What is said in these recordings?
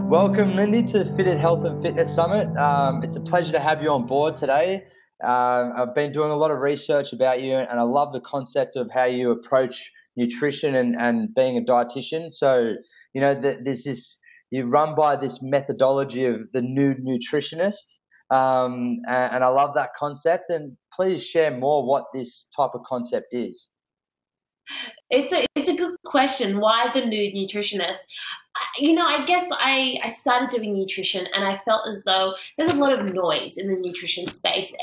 Welcome, Lyndi, to Fit at Health and Fitness Summit. It's a pleasure to have you on board today. I've been doing a lot of research about you, and I love the concept of how you approach nutrition and being a dietitian. So, there's this, you run by this methodology of the Nude Nutritionist, and I love that concept. And please share more what this type of concept is. It's a good question. Why the Nude Nutritionist? I guess I started doing nutrition and I felt as though there's a lot of noise in the nutrition space.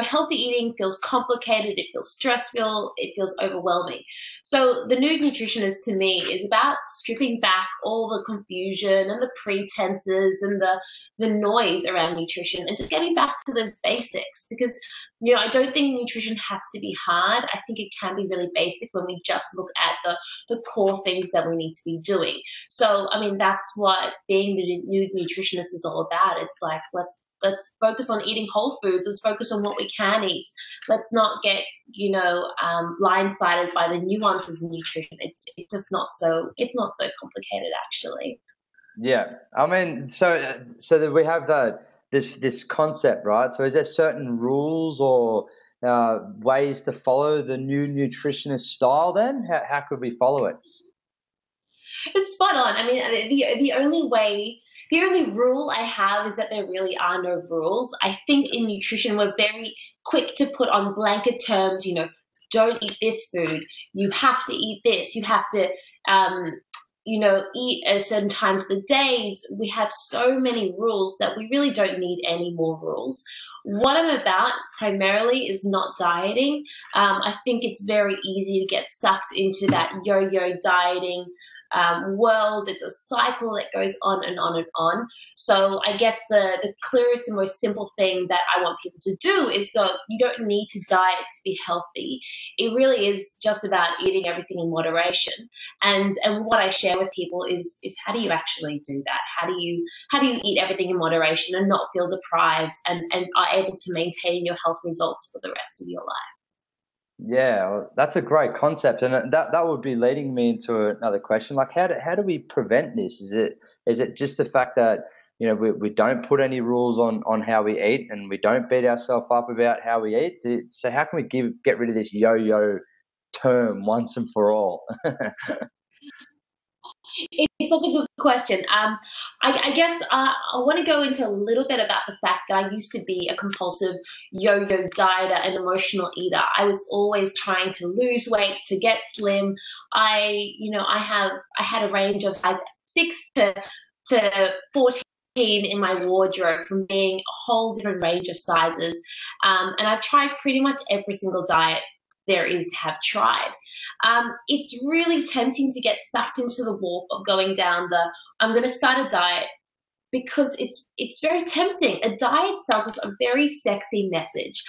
Healthy eating feels complicated, it feels stressful, it feels overwhelming. So the Nude Nutritionist to me is about stripping back all the confusion and the pretenses and the noise around nutrition and just getting back to those basics, because I don't think nutrition has to be hard. I think it can be really basic when we just look at the core things that we need to be doing. So, that's what being the Nude Nutritionist is all about. It's like, let's focus on eating whole foods. Let's focus on what we can eat. Let's not get, blindsided by the nuances of nutrition. It's not so complicated, actually. Yeah. So that we have this concept, right? So is there certain rules or ways to follow the Nude Nutritionist style then? How could we follow it? It's spot on. The only rule I have is that there really are no rules. I think in nutrition we're very quick to put on blanket terms, don't eat this food, you have to eat this, you have to eat at certain times of the days. We have so many rules that we really don't need any more rules. What I'm about primarily is not dieting. I think it's very easy to get sucked into that yo-yo dieting world. It's a cycle that goes on and on and on. So I guess the clearest and most simple thing that I want people to do is go, you don't need to diet to be healthy. It really is just about eating everything in moderation. And what I share with people is how do you actually do that? How do you eat everything in moderation and not feel deprived and are able to maintain your health results for the rest of your life? Yeah, well, that's a great concept, and that would be leading me into another question. Like, how do we prevent this? Is it just the fact that we don't put any rules on how we eat, and we don't beat ourselves up about how we eat? So how can we get rid of this yo-yo term once and for all? It's such a good question. I guess I want to go into a little bit about the fact that I used to be a compulsive yo-yo dieter and emotional eater. I was always trying to lose weight, to get slim. I had a range of size 6 to 14 in my wardrobe, from being a whole different range of sizes. And I've tried pretty much every single diet there is to have tried. It's really tempting to get sucked into the warp of going down I'm going to start a diet, because it's very tempting. A diet sells us a very sexy message.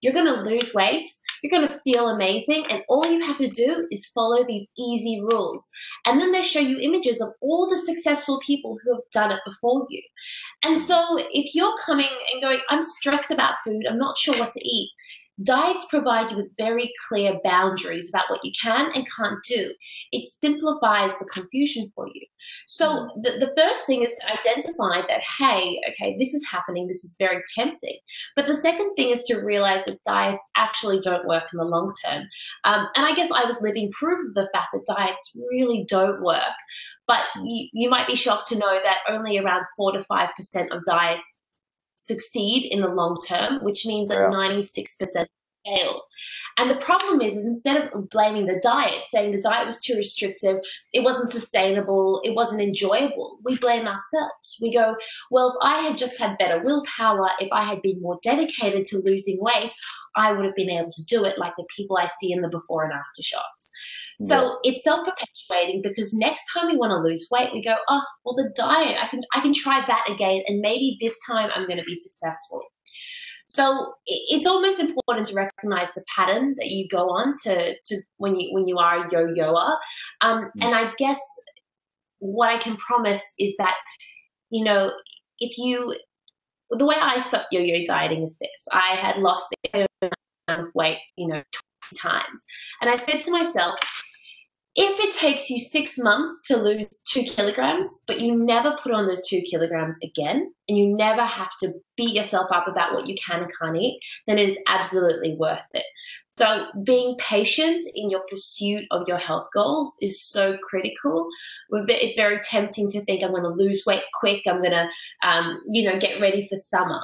You're going to lose weight, you're going to feel amazing, and all you have to do is follow these easy rules. And then they show you images of all the successful people who have done it before you. And so if you're coming and going, I'm stressed about food, I'm not sure what to eat, diets provide you with very clear boundaries about what you can and can't do. It simplifies the confusion for you. So the first thing is to identify that, hey, okay, this is happening, this is very tempting. But the second thing is to realize that diets actually don't work in the long term. And I guess I was living proof of the fact that diets really don't work. But you might be shocked to know that only around 4 to 5% of diets succeed in the long term, which means that 96% fail. And the problem is instead of blaming the diet, saying the diet was too restrictive, it wasn't sustainable, it wasn't enjoyable, we blame ourselves. We go, well, if I had just had better willpower, if I had been more dedicated to losing weight, I would have been able to do it, like the people I see in the before and after shots. So it's self-perpetuating, because next time we want to lose weight, we go, oh, well, the diet, I can try that again, and maybe this time I'm going to be successful. So it's almost important to recognize the pattern that you go on to when you are a yo-yoer. And I guess what I can promise is that, the way I stopped yo-yo dieting is this. I had lost a amount of weight, times. And I said to myself, if it takes you 6 months to lose 2 kilograms, but you never put on those 2 kilograms again, and you never have to beat yourself up about what you can and can't eat, then it is absolutely worth it. So being patient in your pursuit of your health goals is so critical. It's very tempting to think I'm going to lose weight quick. I'm going to, get ready for summer.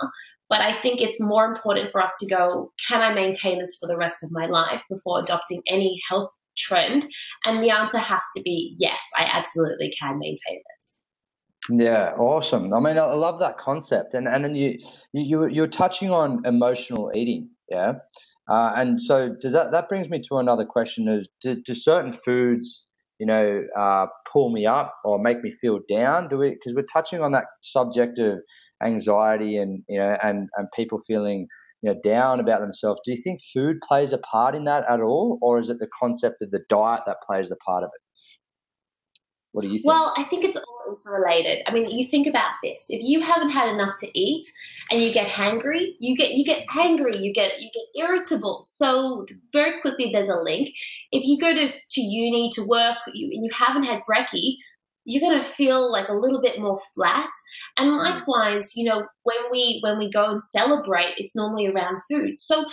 But I think it's more important for us to go, can I maintain this for the rest of my life before adopting any health trend? And the answer has to be yes, I absolutely can maintain this. Yeah, awesome. I mean, I love that concept, and then you're touching on emotional eating, yeah. And so does that brings me to another question: is do certain foods, pull me up or make me feel down? Because we're touching on that subject of anxiety and and people feeling down about themselves. Do you think food plays a part in that at all, or is it the concept of the diet that plays a part of it? What do you think? Well, I think it's all interrelated. I mean, you think about this. If you haven't had enough to eat and you get hangry, you get angry, you get irritable. So very quickly there's a link. If you go to uni to work and you haven't had brekkie, you're going to feel like a little bit more flat. And likewise, when we go and celebrate, it's normally around food. So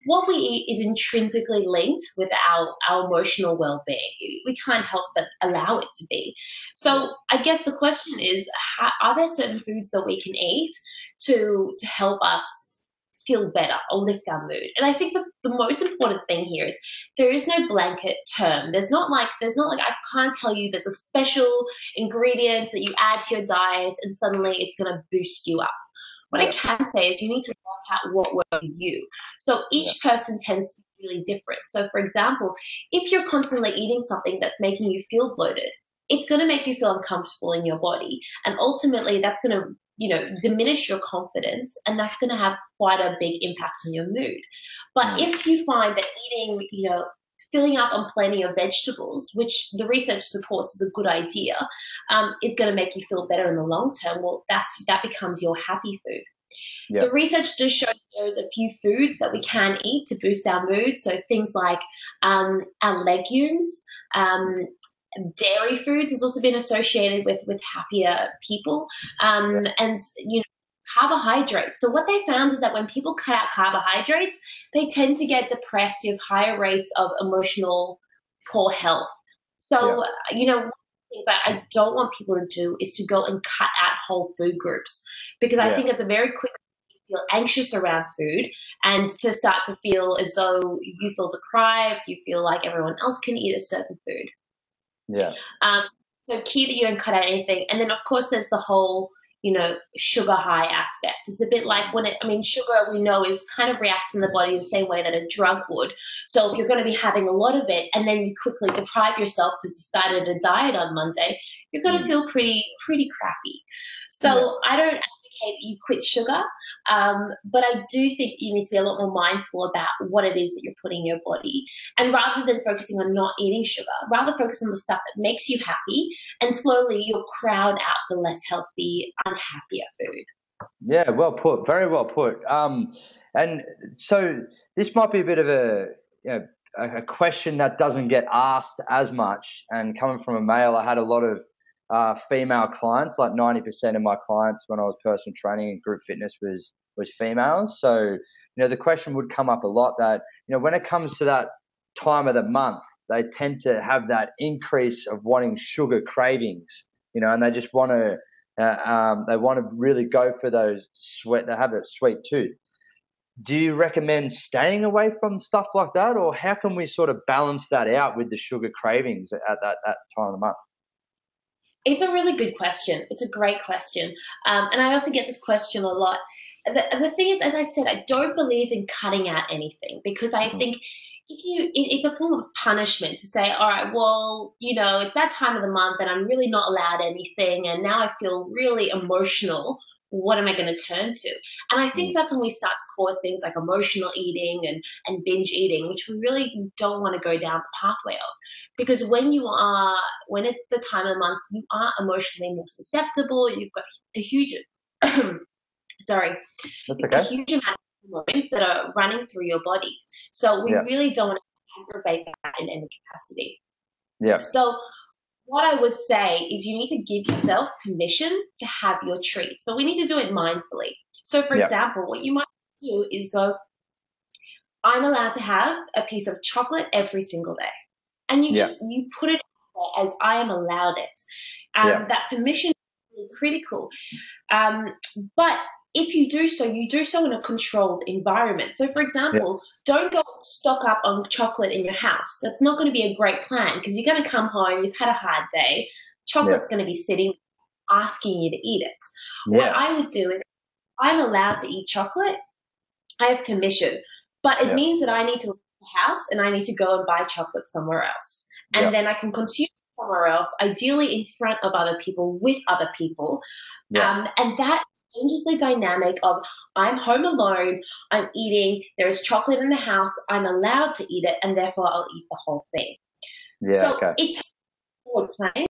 what we eat is intrinsically linked with our emotional well-being. We can't help but allow it to be. So I guess the question is, are there certain foods that we can eat to help us feel better or lift our mood? And I think the most important thing here is there is no blanket term. There's not like I can't tell you there's a special ingredient that you add to your diet and suddenly it's going to boost you up. What I can say is you need to work out what works for you. So each person tends to be really different. So for example, if you're constantly eating something that's making you feel bloated, it's going to make you feel uncomfortable in your body. And ultimately that's going to, diminish your confidence, and that's going to have quite a big impact on your mood. But if you find that eating, filling up on plenty of vegetables, which the research supports is a good idea, is going to make you feel better in the long term, well, that becomes your happy food. Yeah. The research does show there's a few foods that we can eat to boost our mood. So things like our legumes, dairy foods has also been associated with happier people, and carbohydrates. So what they found is that when people cut out carbohydrates, they tend to get depressed. You have higher rates of emotional poor health. So, one of the things I don't want people to do is to go and cut out whole food groups, because I think it's a very quick way to feel anxious around food and to start to feel as though you feel deprived, you feel like everyone else can eat a certain food. Yeah. So key that you don't cut out anything. And then, of course, there's the whole sugar high aspect. It's a bit like sugar we know is kind of reacts in the body the same way that a drug would. So if you're going to be having a lot of it and then you quickly deprive yourself because you started a diet on Monday, you're going to feel pretty crappy. So I don't advocate that you quit sugar, but I do think you need to be a lot more mindful about what it is that you're putting in your body. And rather than focusing on not eating sugar, rather focus on the stuff that makes you happy, and slowly you'll crowd out the less healthy, unhappier food. Yeah, well put. Very well put. And so this might be a bit of a question that doesn't get asked as much. And coming from a male, I had a lot of female clients. Like 90% of my clients when I was personal training and group fitness was females. So the question would come up a lot that when it comes to that time of the month, they tend to have that increase of wanting sugar cravings, and they just want to they want to really go for those they have that sweet tooth. Do you recommend staying away from stuff like that, or how can we sort of balance that out with the sugar cravings at that time of the month? It's a really good question. It's a great question. And I also get this question a lot. The thing is, as I said, I don't believe in cutting out anything, because I think it's a form of punishment to say, all right, well, it's that time of the month and I'm really not allowed anything, and now I feel really emotional. What am I going to turn to? And I think that's when we start to cause things like emotional eating and binge eating, which we really don't want to go down the pathway of. Because when it's the time of the month, you are emotionally more susceptible. You've got a huge, a huge amount of hormones that are running through your body. So we really don't want to aggravate that in any capacity. Yeah. So what I would say is you need to give yourself permission to have your treats, but we need to do it mindfully. So, for example, what you might do is go, I'm allowed to have a piece of chocolate every single day. And you put it there as I am allowed it. That permission is really critical. But if you do so, you do so in a controlled environment. So, for example, don't go and stock up on chocolate in your house. That's not going to be a great plan because you're going to come home, you've had a hard day, chocolate's going to be sitting asking you to eat it. What I would do is I'm allowed to eat chocolate. I have permission. But it means that I need to leave the house and I need to go and buy chocolate somewhere else. And then I can consume it somewhere else, ideally in front of other people, with other people. And that changes the dynamic of I'm home alone, I'm eating, there is chocolate in the house, I'm allowed to eat it, and therefore I'll eat the whole thing. It takes forward planning.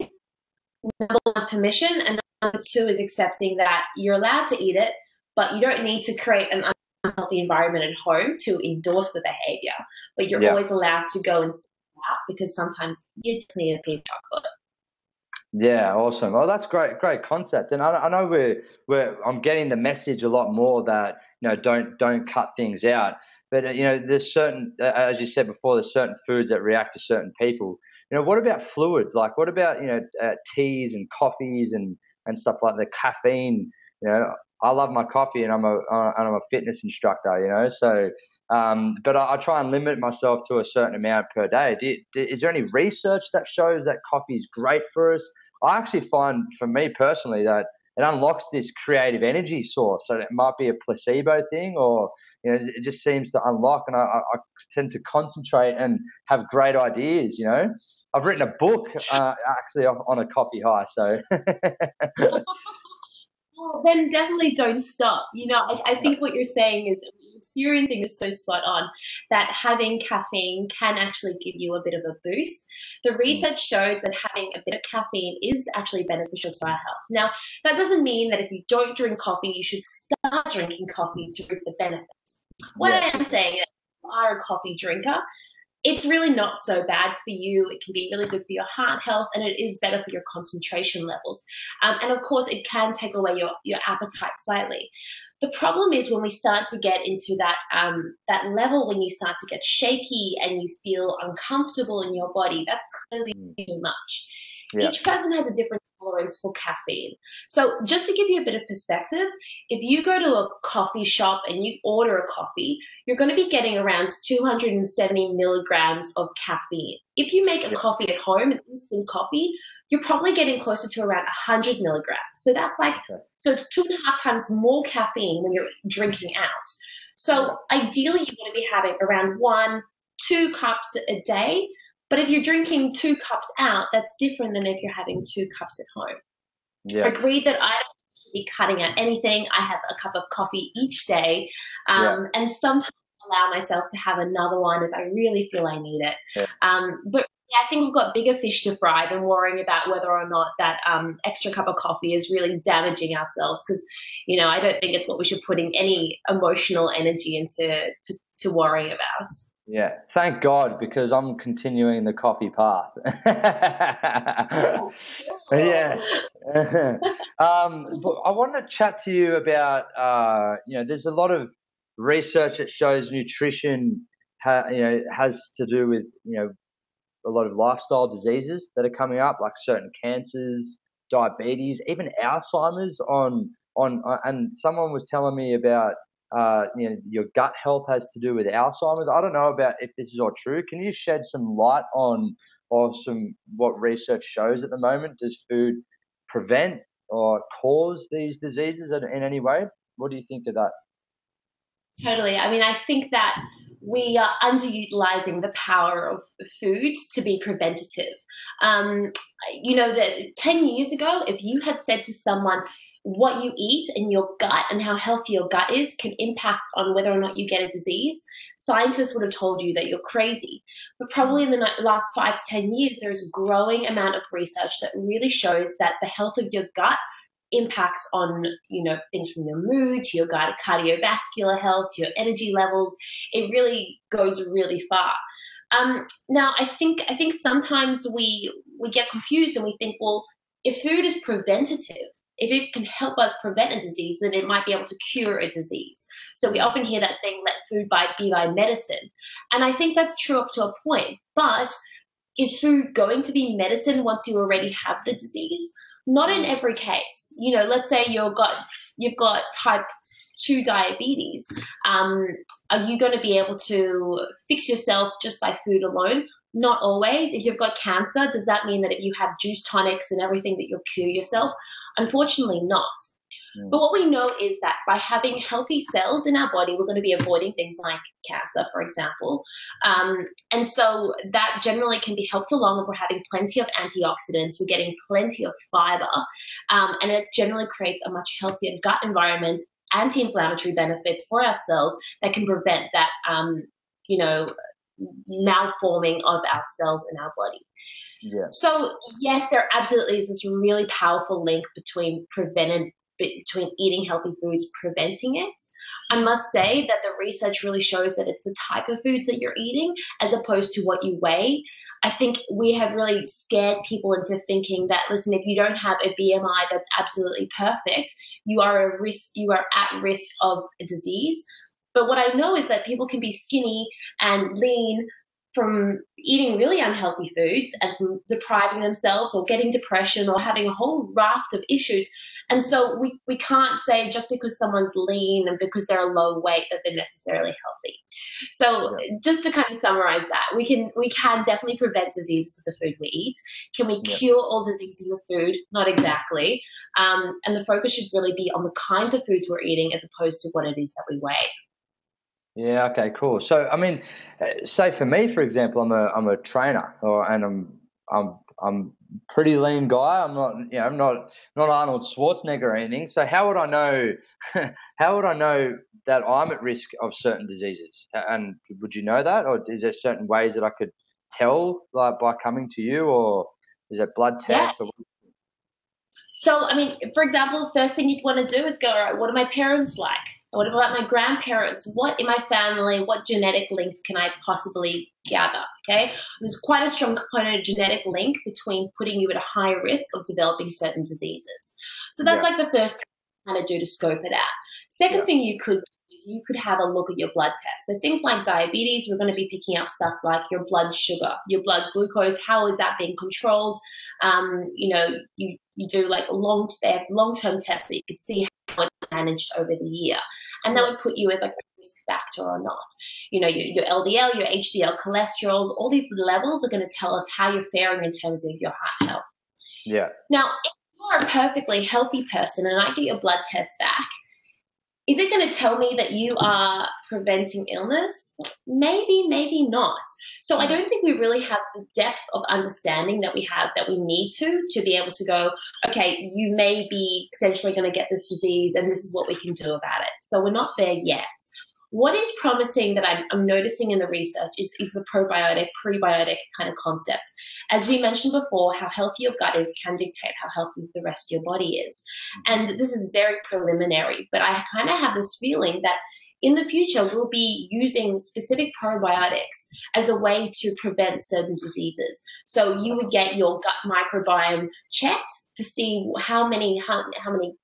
Number one is permission, and number two is accepting that you're allowed to eat it, but you don't need to create an unhealthy environment at home to endorse the behavior. But you're always allowed to go and sit out because sometimes you just need a piece of chocolate. Yeah, awesome. Well, that's great concept. And I know I'm getting the message a lot more that, don't cut things out. But, there's certain, as you said before, there's certain foods that react to certain people. What about fluids? Like, what about, teas and coffees and stuff like the caffeine? I love my coffee and I'm a fitness instructor, so, but I try and limit myself to a certain amount per day. Is there any research that shows that coffee is great for us? I actually find, for me personally, that it unlocks this creative energy source. So it might be a placebo thing, or it just seems to unlock, and I tend to concentrate and have great ideas. I've written a book actually on a coffee high. So. Well, then definitely don't stop. I think what you're saying is, what you're experiencing is so spot on, that having caffeine can actually give you a bit of a boost. The research showed that having a bit of caffeine is actually beneficial to our health. Now, that doesn't mean that if you don't drink coffee, you should start drinking coffee to reap the benefits. What I am saying is, if you are a coffee drinker, it's really not so bad for you. It can be really good for your heart health, and it is better for your concentration levels. And of course, it can take away your appetite slightly. The problem is when we start to get into that level, when you start to get shaky and you feel uncomfortable in your body, that's clearly too much. Each person has a different tolerance for caffeine. So just to give you a bit of perspective, if you go to a coffee shop and you order a coffee, you're going to be getting around 270 milligrams of caffeine. If you make a coffee at home, an instant coffee, you're probably getting closer to around 100 milligrams. So that's so it's 2.5 times more caffeine when you're drinking out. So ideally, you want to be having around 1-2 cups a day. But if you're drinking 2 cups out, that's different than if you're having 2 cups at home. I agree that I don't be cutting out anything. I have a cup of coffee each day, and sometimes allow myself to have another one if I really feel I need it. But I think we've got bigger fish to fry than worrying about whether or not that extra cup of coffee is really damaging ourselves, because, I don't think it's what we should put in any emotional energy into to worry about. Yeah, thank God, because I'm continuing the coffee path. But I want to chat to you about, there's a lot of research that shows nutrition, has to do with, a lot of lifestyle diseases that are coming up, like certain cancers, diabetes, even Alzheimer's. And someone was telling me about, your gut health has to do with Alzheimer's. I don't know about if this is all true. Can you shed some light on what research shows at the moment? Does food prevent or cause these diseases in any way? What do you think of that? Totally. I mean, I think that we are underutilizing the power of food to be preventative. That 10 years ago, if you had said to someone, what you eat and your gut and how healthy your gut is can impact on whether or not you get a disease, scientists would have told you that you're crazy. But probably in the last 5 to 10 years, there's a growing amount of research that really shows that the health of your gut impacts on, things from your mood to your cardiovascular health, to your energy levels. It really goes really far. Now, I think sometimes we get confused and we think, well, if food is preventative, if it can help us prevent a disease, then it might be able to cure a disease. So we often hear that thing, let food be thy medicine. And I think that's true up to a point. But is food going to be medicine once you already have the disease? Not in every case. Let's say you've got type 2 diabetes. Are you going to be able to fix yourself just by food alone? Not always. If you've got cancer, does that mean that if you have juice tonics and everything that you'll cure yourself? Unfortunately not. But what we know is that by having healthy cells in our body, we're going to be avoiding things like cancer, for example. And so that generally can be helped along if we're having plenty of antioxidants, we're getting plenty of fiber, and it generally creates a much healthier gut environment, anti-inflammatory benefits for our cells that can prevent that, malforming of our cells in our body. Yeah. So yes, there absolutely is this really powerful link between eating healthy foods, preventing it. I must say that the research really shows that it's the type of foods that you're eating as opposed to what you weigh. I think we have really scared people into thinking that, listen, if you don't have a BMI that's absolutely perfect, you are at risk of a disease. But what I know is that people can be skinny and lean from eating really unhealthy foods and from depriving themselves or getting depression or having a whole raft of issues. And so we can't say just because someone's lean and because they're a low weight that they're necessarily healthy. So just to kind of summarize that, we can definitely prevent diseases with the food we eat. Can we cure all diseases with food? Not exactly. And the focus should really be on the kinds of foods we're eating as opposed to what it is that we weigh. Yeah. Okay. Cool. So, I mean, say for me, for example, I'm a trainer, and I'm pretty lean guy. I'm not Arnold Schwarzenegger or anything. So how would I know? How would I know that I'm at risk of certain diseases? And would you know that, or is there certain ways that I could tell, like by coming to you, or is it blood tests? Yeah. So, I mean, for example, the first thing you'd want to do is go, all right, what are my parents like? What about my grandparents? What in my family, what genetic links can I possibly gather? Okay. There's quite a strong component of genetic link between putting you at a higher risk of developing certain diseases. So that's like the first thing you kind of do to scope it out. Second thing you could do is you could have a look at your blood test. So things like diabetes, we're going to be picking up stuff like your blood sugar, your blood glucose, how is that being controlled? You do like long-term tests that you could see how it's managed over the year. And that would put you as like a risk factor or not. Your LDL, your HDL cholesterols, all these levels are going to tell us how you're faring in terms of your heart health. Yeah. Now, if you're a perfectly healthy person and I get your blood test back, is it going to tell me that you are preventing illness? Maybe, maybe not. So I don't think we really have the depth of understanding that we need to be able to go, okay, you may be potentially going to get this disease and this is what we can do about it. So we're not there yet. What is promising that I'm noticing in the research is the probiotic, prebiotic kind of concept. As we mentioned before, how healthy your gut is can dictate how healthy the rest of your body is. And this is very preliminary, but I kind of have this feeling that in the future, we'll be using specific probiotics as a way to prevent certain diseases. So you would get your gut microbiome checked to see how many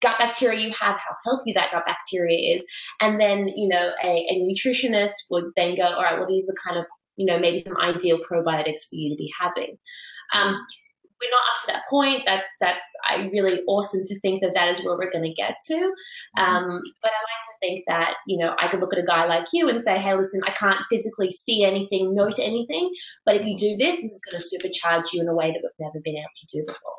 gut bacteria you have, how healthy that gut bacteria is. And then, a nutritionist would then go, all right, well, these are kind of, maybe some ideal probiotics for you to be having. We're not up to that point. That's really awesome to think that is where we're going to get to. But I like to think that, I could look at a guy like you and say, hey, listen, I can't physically see anything, note anything, but if you do this is going to supercharge you in a way that we've never been able to do before.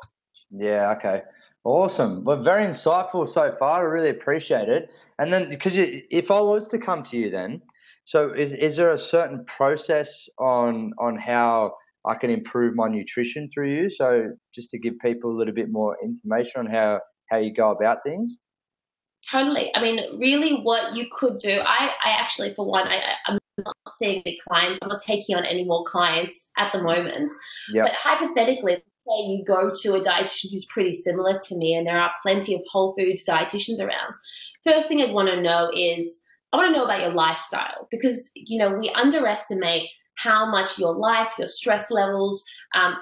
Yeah. Okay. Awesome. Well, very insightful so far. I really appreciate it. And then, because if I was to come to you then, so is there a certain process on how I can improve my nutrition through you? So just to give people a little bit more information on how you go about things. Totally. I mean, really what you could do, I actually, for one, I'm not seeing big clients. I'm not taking on any more clients at the moment. Yep. But hypothetically, let's say you go to a dietitian who's pretty similar to me and there are plenty of whole foods dietitians around. First thing I'd want to know is, I want to know about your lifestyle because, we underestimate how much your life, your stress levels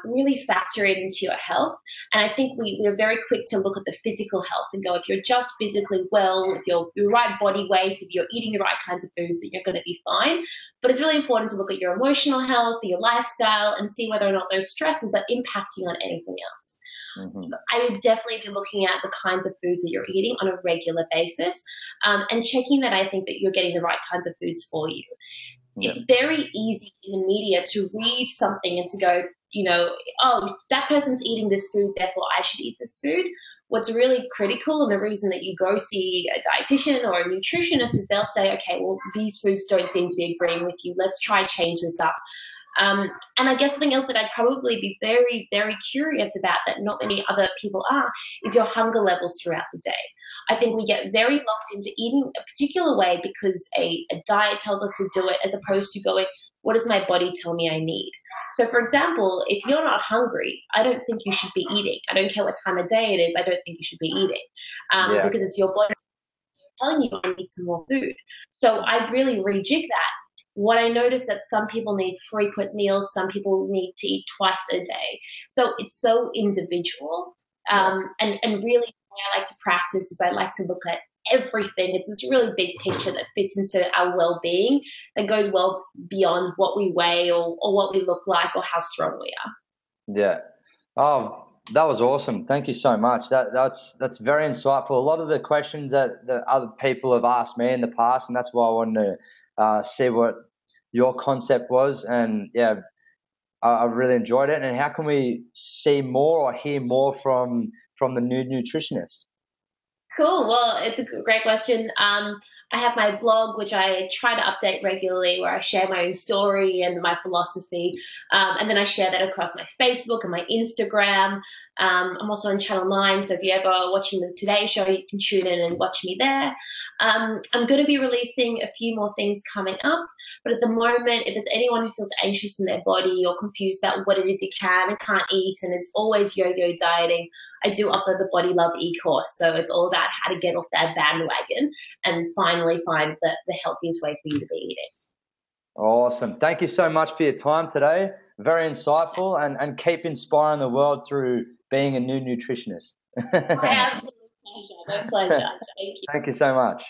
really factor into your health. And I think we're very quick to look at the physical health and go, if you're just physically well, if you're your right body weight, if you're eating the right kinds of foods, that you're going to be fine. But it's really important to look at your emotional health, your lifestyle, and see whether or not those stresses are impacting on anything else. I would definitely be looking at the kinds of foods that you're eating on a regular basis, and checking that I think that you're getting the right kinds of foods for you. It's very easy in the media to read something and to go, oh, that person's eating this food, therefore I should eat this food. What's really critical, and the reason that you go see a dietitian or a nutritionist, is they'll say, okay, well, these foods don't seem to be agreeing with you. Let's try change this up. And I guess something else that I'd probably be very, very curious about that not many other people are is your hunger levels throughout the day. I think we get very locked into eating a particular way because a diet tells us to do it, as opposed to going, what does my body tell me I need? So, for example, if you're not hungry, I don't think you should be eating. I don't care what time of day it is. I don't think you should be eating because it's your body telling you I need some more food. So I'd really rejig that. What I noticed that some people need frequent meals, some people need to eat twice a day. So it's so individual. And really the way I like to practice is I like to look at everything. It's this really big picture that fits into our well-being, that goes well beyond what we weigh or what we look like or how strong we are. Yeah. Oh, that was awesome. Thank you so much. That's very insightful. A lot of the questions that other people have asked me in the past, and that's why I wanted to see what your concept was, and I really enjoyed it. And how can we see more or hear more from the Nude Nutritionist? Cool. Well, it's a great question. I have my blog, which I try to update regularly, where I share my own story and my philosophy. And then I share that across my Facebook and my Instagram. I'm also on Channel 9, so if you're ever watching the Today Show, you can tune in and watch me there. I'm going to be releasing a few more things coming up, but at the moment, if there's anyone who feels anxious in their body or confused about what it is you can and can't eat and is always yo-yo dieting, I do offer the Body Love e-course. So it's all about how to get off that bandwagon and finally find the healthiest way for you to be eating. Awesome. Thank you so much for your time today. Very insightful, and keep inspiring the world through being a new nutritionist. My absolute pleasure. My pleasure. Thank you. Thank you so much.